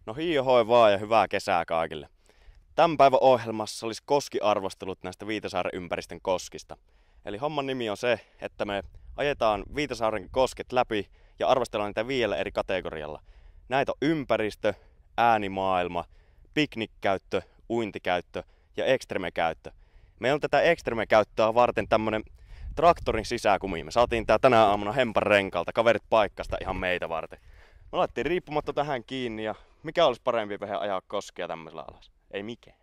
No hiio hoi vaan ja hyvää kesää kaikille. Tämän päivän ohjelmassa olisi koskiarvostelut näistä Viitasaaren ympäristön koskista. Eli homman nimi on se, että me ajetaan Viitasaaren kosket läpi ja arvostellaan niitä 5 eri kategorialla. Näitä on ympäristö, äänimaailma, piknikkäyttö, uintikäyttö ja ekstremekäyttö. Meillä on tätä ekstremekäyttöä varten tämmönen traktorin sisäkumi. Me saatiin tää tänä aamuna Hempan renkalta, kaverit paikkasta ihan meitä varten. Me laitettiin riippumatta tähän kiinni ja mikä olisi parempi vähän ajaa koskea tämmöisellä alas? Ei mikään.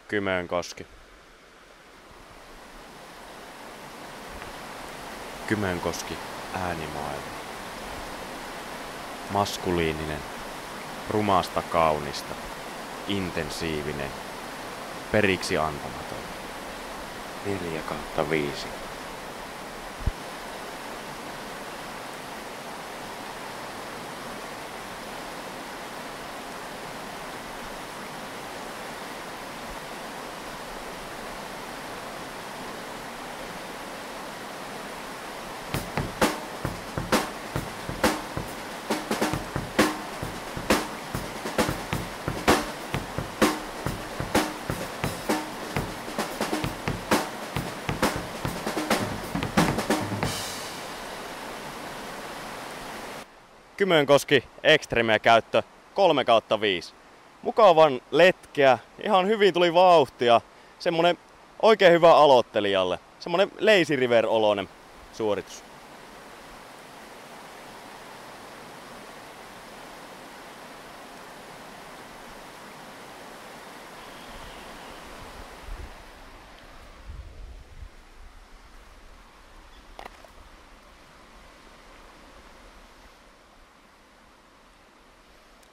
Kymenkoski. Kymenkoski, äänimaailma. Maskuliininen, rumasta kaunista, intensiivinen, periksi antamaton. 4/5. Kymenkoski ekstreme käyttö 3/5. Mukavan letkeä, ihan hyvin tuli vauhtia. Semmonen oikein hyvä aloittelijalle. Semmonen lazy river-oloinen suoritus.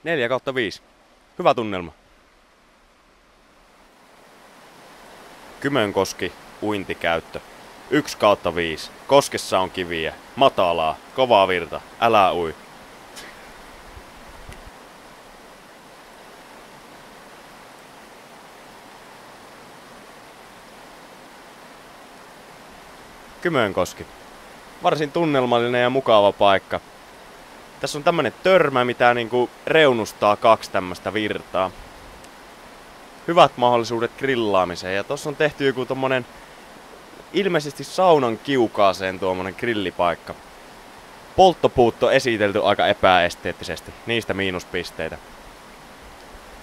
Neljä kautta 5. Hyvä tunnelma. Kymenkoski, uintikäyttö. 1/5. Koskessa on kiviä. Matalaa. Kovaa virta. Älä ui. Kymenkoski. Varsin tunnelmallinen ja mukava paikka. Tässä on tämmönen törmä, mitä niinku reunustaa 2 tämmöstä virtaa. Hyvät mahdollisuudet grillaamiseen ja tossa on tehty joku tommonen ilmeisesti saunan kiukaaseen tuommoinen grillipaikka. Polttopuut on esitelty aika epäesteettisesti, niistä miinuspisteitä.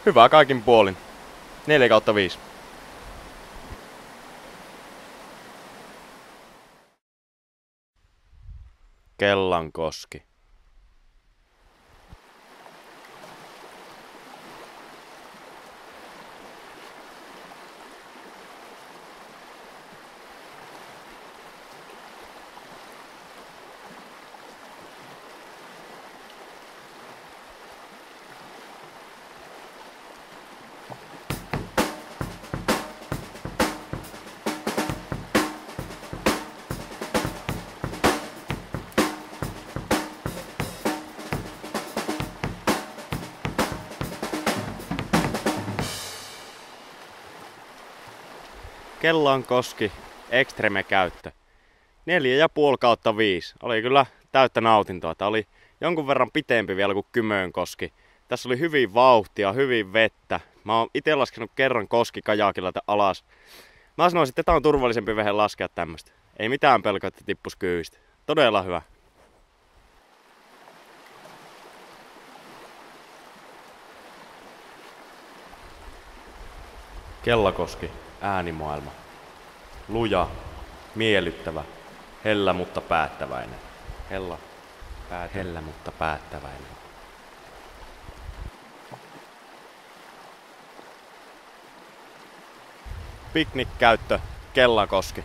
Hyvä kaikin puolin. 4/5. Kellankoski. Kellankoski, ekstreme käyttö. 4,5/5. Oli kyllä täyttä nautintoa. Tää oli jonkun verran pitempi vielä kuin Kymenkoski. Tässä oli hyvin vauhtia, hyvin vettä. Mä oon ite laskenut kerran koskikajakilla alas. Mä sanoisin, että tää on turvallisempi vehe laskea tämmöstä. Ei mitään pelkoa, että tippus kyydistä. Todella hyvä. Kellakoski, äänimaailma. Luja, miellyttävä, hellä mutta päättäväinen. Hellä mutta päättäväinen. Piknikkäyttö, Kellakoski.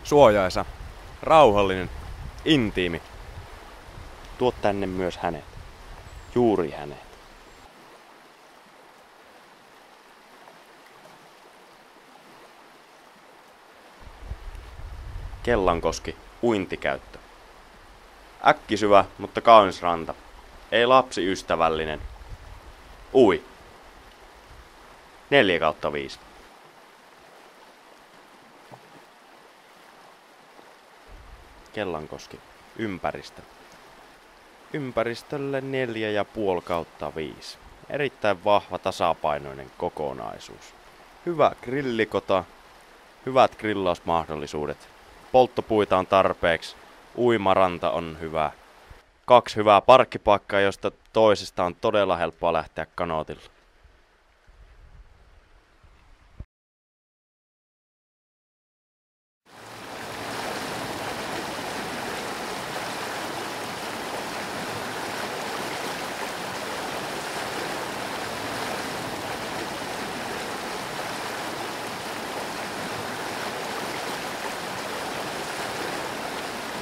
Suojaisa, rauhallinen, intiimi. Tuo tänne myös hänet. Juuri hänet. Kellankoski, uintikäyttö. Äkkisyvä, mutta kaunis ranta. Ei lapsiystävällinen. Ui. 4/5. Kellankoski ympäristö. Ympäristölle 4,5/5. Erittäin vahva tasapainoinen kokonaisuus. Hyvä grillikota, hyvät grillausmahdollisuudet. Polttopuita on tarpeeksi, uimaranta on hyvä. 2 hyvää parkkipaikkaa, josta toisesta on todella helppoa lähteä kanootilla.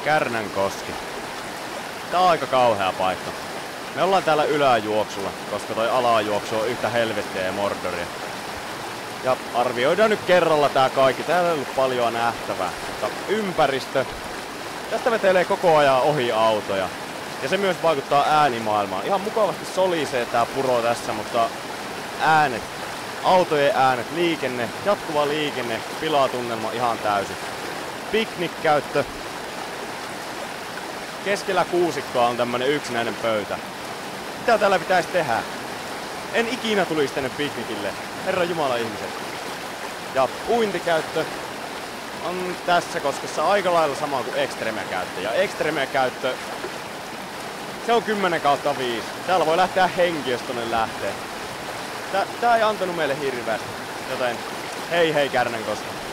Kärnänkoski. Tää on aika kauhea paikka. Me ollaan täällä yläjuoksulla, koska toi alajuoksu on yhtä helvettiä ja Mordoria. Ja arvioidaan nyt kerralla tää kaikki. Täällä ei ollut paljon nähtävää. Mutta ympäristö. Tästä vetelee koko ajan ohi autoja. Ja se myös vaikuttaa äänimaailmaan. Ihan mukavasti solisee tää puro tässä, mutta äänet. Autojen äänet, liikenne, jatkuva liikenne, pilatunnelma ihan täysin. Piknikkäyttö. Keskellä kuusikkoa on tämmönen yksinäinen pöytä. Mitä täällä pitäisi tehdä? En ikinä tulisi tänne piknikille. Herran Jumala ihmiset. Ja uintikäyttö on tässä koskessa aika lailla sama kuin Extreme-käyttö. Ja Extreme-käyttö, se on 10/5. Täällä voi lähteä henki, jos tonne lähtee. Tää ei antanut meille hirveästi. Joten hei Kärnänkoski.